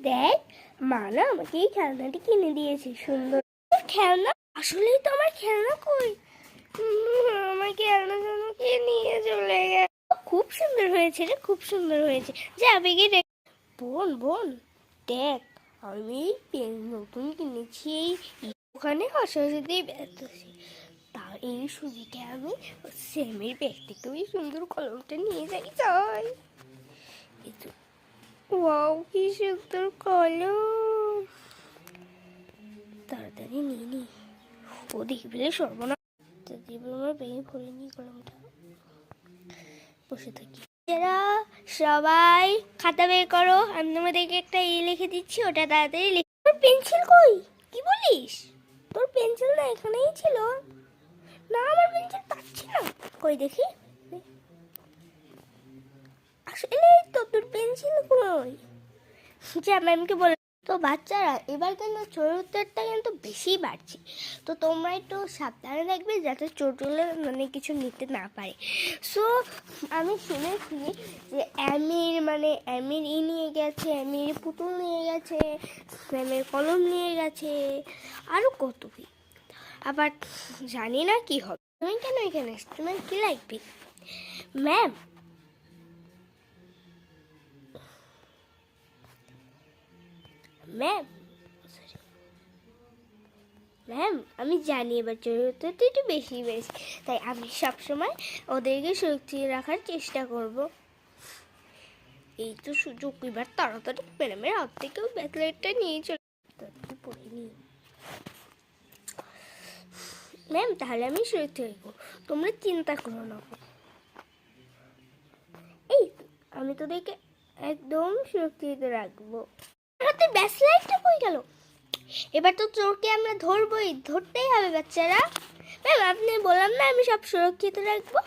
দেখ, মা না আমাকে এই খেলনাটি কিনে দিয়েছে। সুন্দর খেলনা। আসলেই তো আমার খেলনা কই? আমার খেলনা যেন কে নিয়ে চলে গেল। খুব সুন্দর হয়েছে রে, খুব সুন্দর হয়েছে। যা বেগে রে। বোন বোন, দেখ আমি পেন নতুন কিনেছি। এই ওখানে হাসাহাসিতেই ব্যস্ত আছি। তার এই সুযোগে আমি সেমের ব্যাগ থেকে ওই সুন্দর কলমটা নিয়ে যাই। এই তো, ওয়াও কি সুন্দর কলম। তাড়াতাড়ি নিয়ে নি। ও দেখবে সর্বনাশ, দেখবে আমার ব্যাগে ভরে নি কলমটা। বসে থাকি। এরা সবাই খাতা বের করো, আমি তোমাদেরকে একটা লিখে দিচ্ছি, ওটা তাড়াতাড়ি লিখে। তোর পেন্সিল কই? কি বলিস? তোর পেন্সিল না এখানেই ছিল। না, আমার পেন্সিল পাচ্ছি না। কই দেখি। আসলে তো তোর পেন্সিল কই? যা ম্যামকে বলে। তো বাচ্চারা, এবার কিন্তু চোর উত্তরটা কিন্তু বেশি বাড়ছে, তো তোমরা একটু সাবধানে থাকবে যাতে চোরগুলো মানে কিছু নিতে না পারে। সো আমি শুনেছি যে অ্যামির নিয়ে গেছে, অ্যামির পুতুল নিয়ে গেছে, স্যামের কলম নিয়ে গেছে, আরও কত কি। আবার জানি না কি হবে। তুমি কেন এখানে এসছো? তোমার কি লাগবে? ম্যাম ম্যাম ম্যাম আমি জানি এবার চরিত্রটা একটু বেশি, তাই আমি সবসময় ওদেরকে সুরক্ষিত রাখার চেষ্টা করব। এই তো সুযোগ, এবার তাড়াতাড়ি ম্যাডামের হাত থেকে ব্যাকলাইটটা নিয়ে চলে পড়ে নিই। ম্যাম তাহলে আমি সুরক্ষিত রাখবো, তোমরা চিন্তা করো না। এই আমি তোদেরকে একদম সুরক্ষিত রাখবো। হাতে ব্যাকলাইটটা কই গেল? এবার তো চোরকে আমরা ধরতেই হবে বাচ্চারা। ম্যাম আপনি বললাম না আমি সব সুরক্ষিত রাখবো।